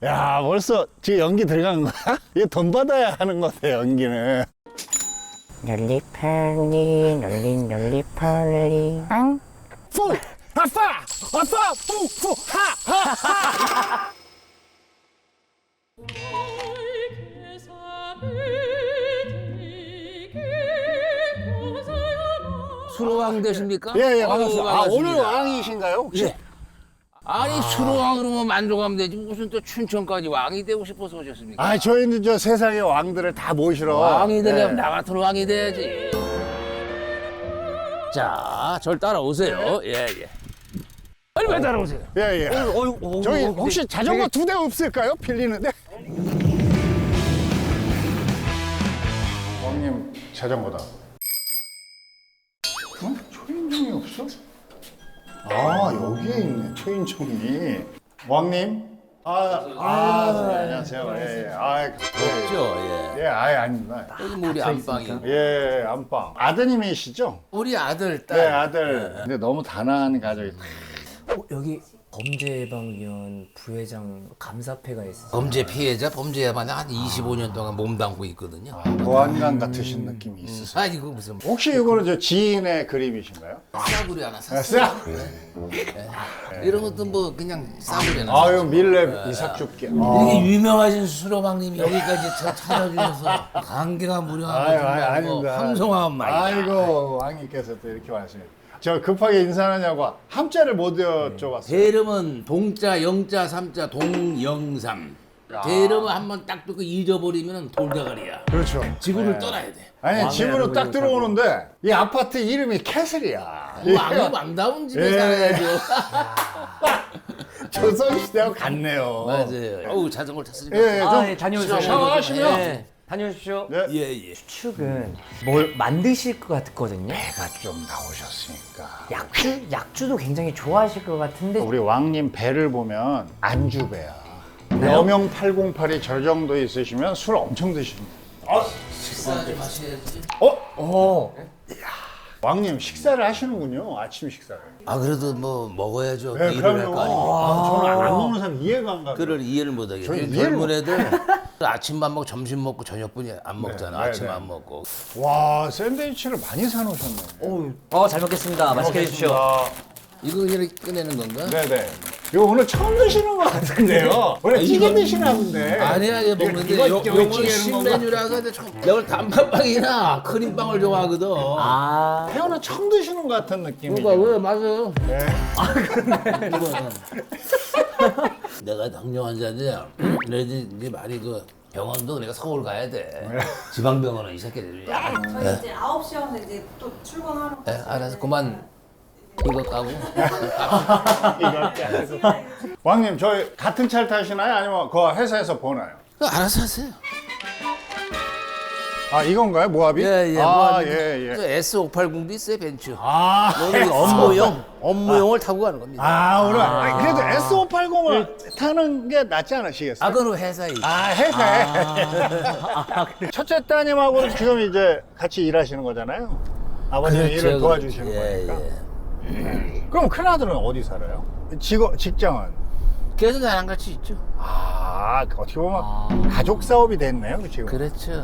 야, 벌써 지금 연기 들어간 거야? 이게 돈 받아야 하는 거다, 연기는. 널리팔리 널리팔리 앙 푸! 아빠! 아빠! 푸! 푸! 하! 수로왕 되십니까? 예, 예, 어우, 반갑습니다. 아, 반갑습니다. 오늘 왕이신가요, 혹시? 예. 아니 수로왕으로만 만족하면 되지 무슨 또 춘천까지 왕이 되고 싶어서 오셨습니까? 아, 저희는 저 세상의 왕들을 다 모시러. 왕이 되려면 예. 나 같은 왕이 돼야지. 자, 절 따라오세요. 예, 예. 빨리 따라오세요. 예, 예. 저희 혹시 자전거 2대 없을까요? 빌리는데? 왕님 자전거다. 어? 초인종이 없어? 아, 여기에 있네, 초인종이. 왕님? 안녕하세요. 예, 예. 없죠, 예. 예, 아예 아닙니다. 여기 뭐 우리 안방이. 예, 안방. 아드님이시죠? 우리 아들, 딸. 네, 아들. 근데 너무 단아한 가족이. 여기 범죄예방위원 부회장 감사패가 있어요. 범죄 피해자, 범죄 예방에 한 25년 동안 몸담고 있거든요. 보안관 같으신 느낌이 있으세요. 아, 이거 무슨 혹시 이거는 저 지인의 그림이신가요? 싸구려 하나 샀어요. 싸? 이런 것도 뭐 그냥 싸구려 하나 아유, 밀랩 이삭죽게. 이렇게 유명하신 수로방님이 여기까지 찾아주셔서 관계가 무량하고 아유, 정말 뭐 아닙니다. 황송한 말이야. 아이고, 왕님께서 또 이렇게 말씀해. 저 급하게 인사하냐고 함자를 못 여쭤봤어요. 제 이름은 동자, 영자, 삼자, 동영삼. 제 이름을 한번 딱 듣고 잊어버리면 돌대가리야. 그렇죠. 지구를 떠나야 돼. 아니, 집으로 딱 들어오는데 이 아파트 이름이 캐슬이야. 왕다운 집에 예. 살아야죠. 조선시대하고 같네요. 맞아요. 어우, 자전거를 탔으니까. 예, 예, 좀 다녀오세요. 샤워하시면. 네, 다녀오십시오. 네. 예, 예. 추측은 뭘 만드실 것 같거든요. 배가 좀 나오셨으니까. 약주도 굉장히 좋아하실 것 같은데 우리 왕님 배를 보면 안주배야. 여명 808이 저 정도 있으시면 술 엄청 드십니다. 식사 좀 하셔야지. 왕님 식사를 하시는군요. 아침 식사를. 아, 그래도 뭐 먹어야죠. 네, 일을 할 그럼요. 거 아니에요. 저는 안 먹는 사람 이해가 안 가요. 그를 이해를 못 하겠어요. 저는 이해를 젊은 애들 아침만 먹고 점심 먹고 저녁뿐이 안 먹잖아. 네, 아침 네. 안 먹고. 와, 샌드위치를 많이 사놓으셨네. 잘 먹겠습니다. 맛있게 해주십시오. 이거 이렇게 꺼내는 건가? 네네. 이거 오늘 처음 드시는 것 같은데요. 원래 찌개 드시나 본데. 아니야, 이거 먹는데 요건 신메뉴라서 근데 내가 단팥빵이나 크림빵을 좋아하거든. 태어나 처음 드시는 것 같은 느낌이죠. 그러니까 왜 맞아요. 네. 내가 당뇨 환자인데 너희들 이제 많이 그 병원도 내가 서울 가야 돼. 지방병원은 이 새끼들이. 저희 이제 9시 하면서 이제 또 출근하러 알아서 그만 이거 까고. 왕님, 저희 같은 차를 타시나요? 아니면 그 회사에서 보나요? 알아서 하세요. 아, 이건가요? 모하비? 예, 예. 아, 예, 예. S580도 있어요, 벤츠. 아, 너는 업무용을 타고 가는 겁니다. 아, 오늘 아니, 그래도 S580을 타는 게 낫지 않으시겠어요? 아, 그건 회사에. 아, 회사에. 첫째 따님하고 지금 이제 같이 일하시는 거잖아요. 아버님 일을 도와주시는 거니까. 그럼 큰아들은 어디 살아요? 직장은? 그래서 나랑 같이 있죠. 아, 어떻게 보면 가족 사업이 됐네요, 지금. 그렇죠.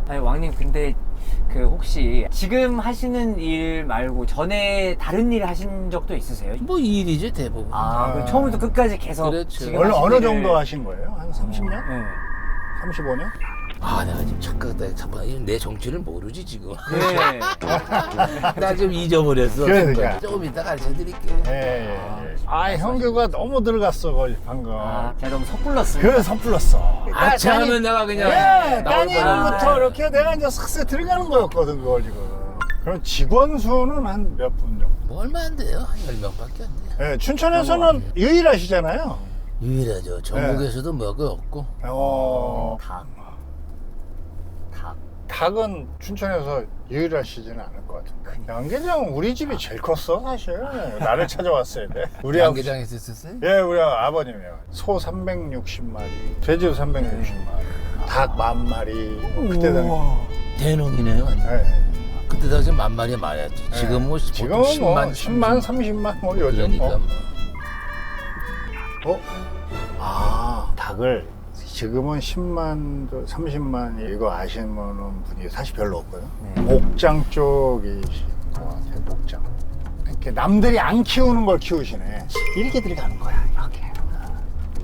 아니 왕님 근데 그 혹시 지금 하시는 일 말고 전에 다른 일 하신 적도 있으세요? 뭐 일이죠, 대부분. 그럼 처음부터 끝까지 계속 그렇죠. 지금 원래 하신 어느 일을- 정도 하신 거예요? 한 30년? 네. 35년? 아, 내가 지금 착각다. 잠깐 내 정치를 모르지 지금. 네. 나 지금 잊어버렸어. 그러니까. 조금 이따 가르쳐 드릴게. 예, 예. 아, 형규가 너무 들어갔어, 거기 방금. 제가 너무 섣불렀습니다. 그래서 섣불렀어. 아차 하면 내가 그냥 예, 나올 뻔했네. 따님부터 이렇게 내가 이제 슥슥 들어가는 거였거든, 그걸 지금. 그럼 직원 수는 한 몇 분 정도? 뭐 얼마 안 돼요. 한 10명밖에 안 돼요. 예, 춘천에서는 유일하시잖아요. 유일하죠. 전국에서도 뭐가 없고. 닭은 춘천에서 유일하시지는 않을 것 같은데. 양계장 우리 집이 제일 컸어, 사실. 나를 찾아왔어야 돼. 우리 양계장에서 있었어요? 예, 우리 아버님이요. 소 360마리, 돼지 360마리, 닭 10,000마리. 그때 당시. 대농이네요. 완전. 예. 그때 당시 10,000마리 많았죠. 지금 뭐 지금은 보통 뭐 10만, 10만, 30만 뭐 요즘 그러니까 뭐. 뭐. 아, 닭을 지금은 10만, 30만 이거 아시는 분이 사실 별로 없거든요. 목장 쪽이신 것 같아요. 목장. 이렇게 남들이 안 키우는 걸 키우시네. 이렇게 들어가는 거야. 이렇게.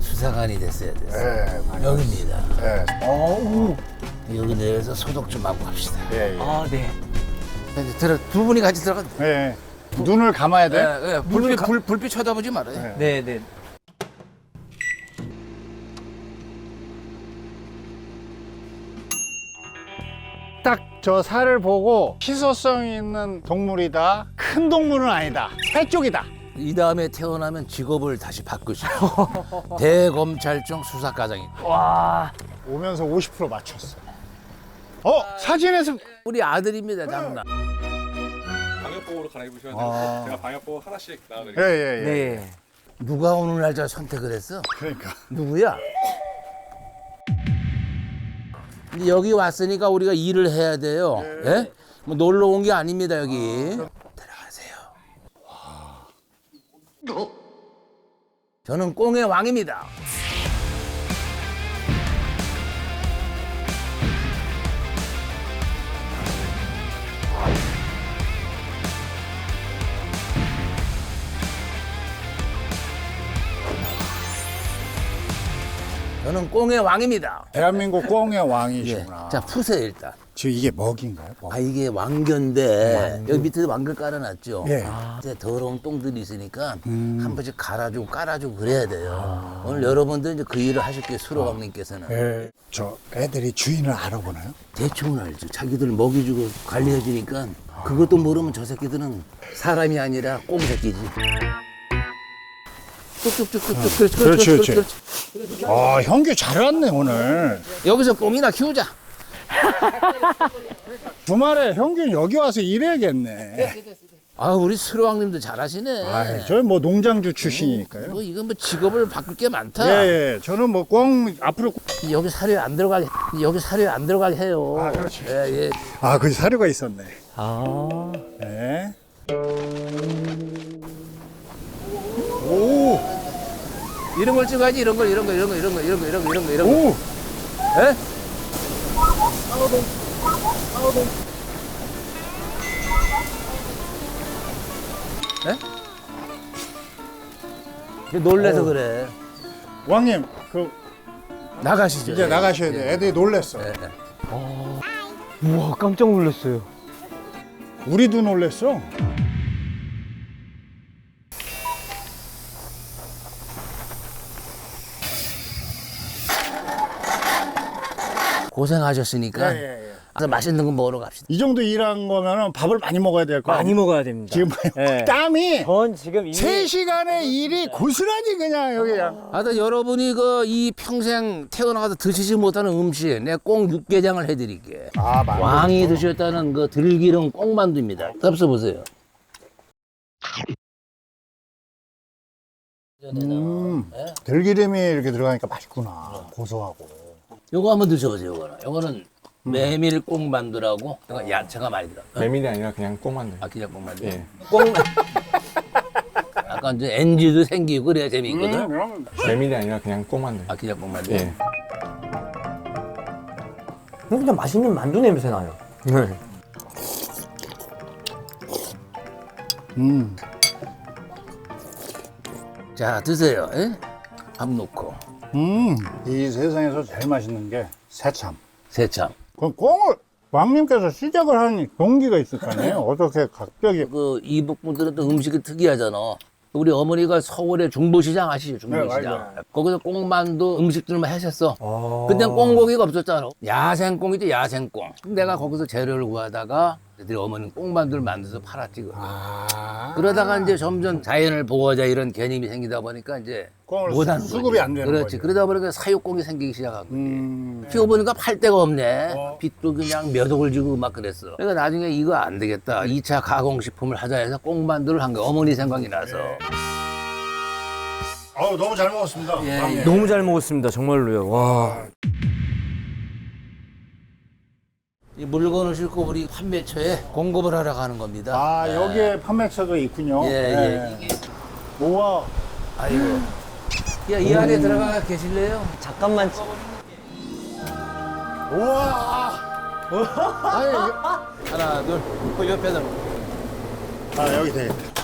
수사관이 됐어야 됐어. 예, 여기입니다. 예, 여기 내려서 소독 좀 하고 갑시다. 예, 예. 아, 네. 이제 두 분이 같이 들어가. 예. 눈을 감아야 돼. 불빛 쳐다보지 말아요. 네. 네, 네. 딱 저 살을 보고 희소성 있는 동물이다. 큰 동물은 아니다. 새 쪽이다. 이 다음에 태어나면 직업을 다시 바꾸시오. 대검찰청 수사과장이. 와. 오면서 50% 맞췄어. 사진에서 우리 아들입니다, 장남. 방역복으로 갈아입으셔야 되고 제가 방역복 하나씩 예, 나눠드릴게요. 예, 예. 네. 누가 오늘 날짜 선택을 했어? 그러니까. 누구야? 근데 여기 왔으니까 우리가 일을 해야 돼요. 예? 뭐 놀러 온 게 아닙니다, 여기. 들어가세요. 저는 꽁의 왕입니다. 저는 꽁의 왕입니다. 대한민국 꽁의 예. 왕이시구나. 자, 푸세요, 일단. 지금 이게 먹인가요? 먹. 아, 이게 왕견인데 여기 밑에 왕견 깔아놨죠. 예. 이제 더러운 똥들이 있으니까 한 번씩 갈아주고 깔아주고 그래야 돼요. 오늘 여러분들 이제 그 일을 하실게요, 수로왕님께서는. 예. 저 애들이 주인을 알아보나요? 대충은 알죠. 자기들 먹이주고 관리해주니까 그것도 모르면 저 새끼들은 사람이 아니라 꽁 새끼지. 쭉쭉쭉쭉. 그렇지. 현규 잘 왔네, 오늘. 여기서 꽁이나 키우자. 주말에 현규 여기 와서 일해야겠네. 아, 우리 수로왕님도 잘하시네. 저희 뭐 농장주 출신이니까요. 뭐 이건 뭐 직업을 바꿀 게 많다. 예. 저는 뭐 꽁 앞으로. 여기 사료에 안 들어가게 해요. 아, 그렇지. 예. 그 사료가 있었네. 아. 네. 오. 이런 걸 찍어야지. 이런 거. 오. 예? 예? 놀래서 그래. 왕님, 나가시죠. 이제 예. 나가셔야 돼. 애들이 놀랬어. 예. 우와, 깜짝 놀랐어요. 우리도 놀랬어. 고생하셨으니까 가서 맛있는 거 먹으러 갑시다. 이 정도 일한 거면은 밥을 많이 먹어야 될 거야. 많이 먹어야 됩니다. 지금 네. 땀이 전 지금 이미 3시간의 일이 고스란히 그냥 여기 그냥. 하여튼 여러분이 이 평생 태어나서 드시지 못하는 음식 내 꽁 육개장을 해드릴게. 만두. 왕이 드셨다는 그 들기름 꽁만두입니다. 섭서 보세요. 들기름이 이렇게 들어가니까 맛있구나. 고소하고. 요거 한번 드셔보세요. 요거는 메밀 꽁만두라고 이거 야채가 많이 들어. 메밀이 아니라 그냥 꽁만두. 아, 그냥 꽁만두. 예. 꽁. 약간 이제 NG도 생기고 그래야 재미있거든. 그럼 메밀이 아니라 그냥 꽁만두. 아, 그냥 꽁만두. 예. 진짜 맛있는 만두 냄새 나요. 네. 자, 드세요. 예? 밥 놓고 이 세상에서 제일 맛있는 게 새참. 새참. 그럼 꽁을 왕님께서 시작을 한 동기가 있을 거 아니에요? 어떻게 갑자기. 그 이북 분들은 또 음식이 특이하잖아. 우리 어머니가 서울의 중부시장 아시죠? 중부시장. 네, 알죠. 거기서 꽁만두 음식들만 하셨어. 그때 꽁고기가 없었잖아. 야생꽁이지, 야생꽁. 내가 거기서 재료를 구하다가 애들이 어머니는 꽁만두를 만들어서 팔았지. 그러다가 이제 점점 자연을 보호하자 이런 개념이 생기다 보니까 이제 꽁을 못하는 수급이 거지. 안 되는 그렇지. 거지. 그러다 보니까 사육꽁이 생기기 시작한 거지. 키워보니까 팔 데가 없네. 빚도 그냥 몇 억을 주고 막 그랬어. 그러니까 나중에 이거 안 되겠다. 2차 가공식품을 하자 해서 꽁만두를 한 거야. 어머니 생각이 나서. 너무 잘 먹었습니다. 예, 왕님. 너무 잘 먹었습니다. 정말로요. 와. 이 물건을 싣고 우리 판매처에 공급을 하러 가는 겁니다. 여기에 판매처도 있군요. 예, 네. 이게. 우와. 아이고. 야, 이 안에 들어가 계실래요? 잠깐만. 우와. 아니, 하나, 둘. 그 옆에다. 아, 여기 되겠다.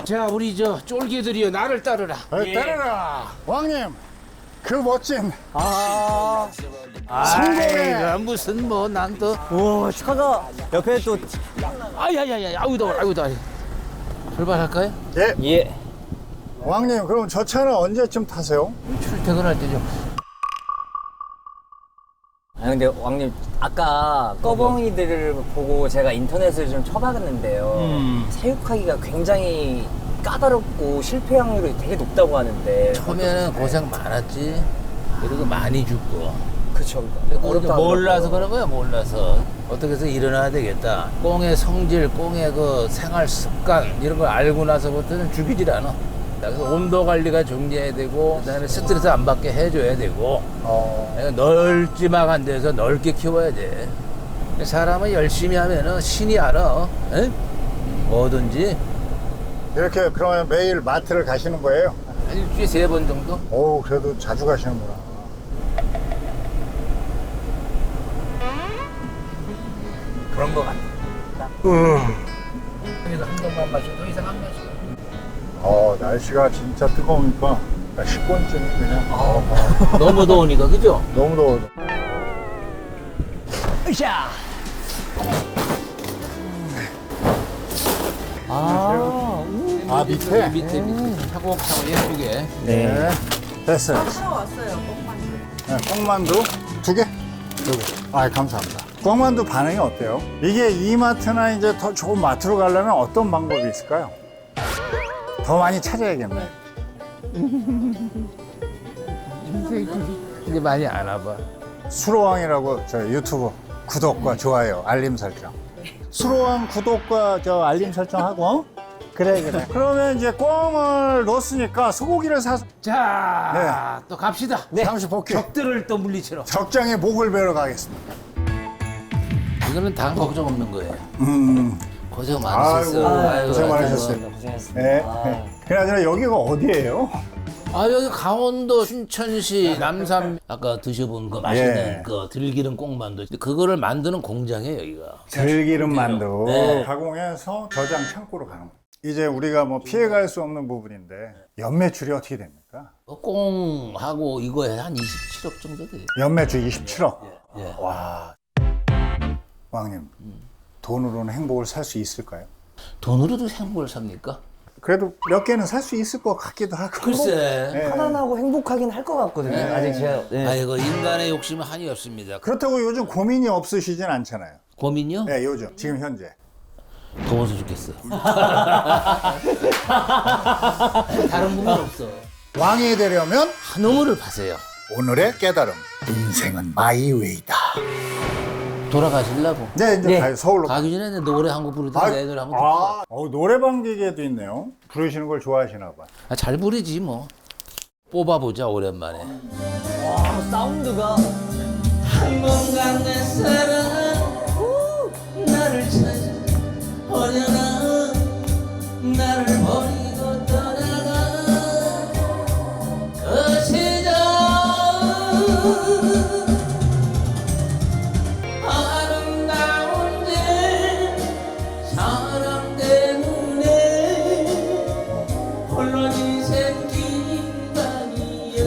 자, 우리 저 쫄개들이여 나를 따르라. 따라라. 왕님, 그 멋진 아이고, 무슨 뭐 난 또. 오, 차가 옆에 또. 아야야야, 아우 더워, 아우 더워. 출발할까요? 예. 예. 왕님, 그럼 저 차는 언제쯤 타세요? 출퇴근할 때죠. 아 근데 왕님 아까 꺼벙이들을 보고 제가 인터넷을 좀 쳐봤는데요. 사육하기가 굉장히 까다롭고 실패 확률이 되게 높다고 하는데. 처음에는 고생 많았지. 그리고 많이 죽고. 그쵸. 그리고 몰라서 그런 거야, 몰라서. 어떻게 해서 일어나야 되겠다. 꽁의 성질, 꽁의 그 생활 습관, 이런 걸 알고 나서부터는 죽이질 않아. 그래서 온도 관리가 중요해야 되고, 그다음에 스트레스 안 받게 해줘야 되고, 널찍한 데서 넓게 키워야 돼. 사람은 열심히 하면은 신이 알아. 에? 뭐든지. 이렇게 그러면 매일 마트를 가시는 거예요? 한 일주일에 3번 정도? 오, 그래도 자주 가시는구나. 그런 거 같아. 그래서 한 병만 마셔. 더 이상 안 마셔. 날씨가 진짜 뜨거우니까 식곤증이 그냥 너무 더우니까, 그죠? 너무 더워. 으쌰. 밑에? 밑에 차곡차곡 예쁘게. 네. 됐어요. 사러 왔어요. 꽁만두. 네, 꽁만두 2개? 2개. 아, 감사합니다. 꽁만두 반응이 어때요? 이게 이마트나 이제 더 좋은 마트로 가려면 어떤 방법이 있을까요? 더 많이 찾아야겠네. 이제 많이 안 와봐. 수로왕이라고 저 유튜브 구독과 좋아요, 알림 설정. 수로왕 구독과 저 알림 설정하고. 그래. 그러면 이제 꽁을 넣었으니까 소고기를 사서 자, 또 갑시다. 잠시 복귀. 적들을 또 물리치러. 적장에 목을 베러 가겠습니다. 이거는 다 걱정 없는 거예요. 고생 아이고, 많으셨어요. 고생 많으셨어요. 고생하셨습니다. 네. 그나저나 여기가 어디예요? 여기 강원도 춘천시 남산 아까 드셔본 그 맛있는 예. 그 들기름 꽁만두 그거를 만드는 공장이에요 여기가. 들기름 만두 네. 가공해서 저장 창고로 가는 거예요. 이제 우리가 뭐 피해갈 수 없는 부분인데 연매출이 어떻게 됩니까? 꽁하고 이거에 한 27억 정도 돼요. 연매출 27억. 예. 와, 왕님 돈으로는 행복을 살 수 있을까요? 돈으로도 행복을 삽니까? 그래도 몇 개는 살 수 있을 것 같기도 하고. 글쎄. 네. 편안하고 행복하긴 할 것 같거든요. 아직 제가. 네. 아이고 인간의 욕심은 한이 없습니다. 그렇다고 요즘 고민이 없으시진 않잖아요. 고민요? 네, 요즘 지금 현재. 더워서 죽겠어. 다른 고민 없어. 왕이 되려면 한우물을 파세요. 오늘의 깨달음. 인생은 마이웨이다. 돌아가시려고. 네, 이제 가요. 서울로. 가기 전에 내 노래 한 곡 부르다가 내 노래 한번 듣고. 노래방 기계도 있네요. 부르시는 걸 좋아하시나 봐. 잘 부르지 뭐. 뽑아보자 오랜만에. 와, 사운드가. 한 번간 내 사랑은 나를 찾아 어려나 나를 버리고 떠나가 그 시절 아름다운 내 사랑 때문에 홀로 인생 기간이여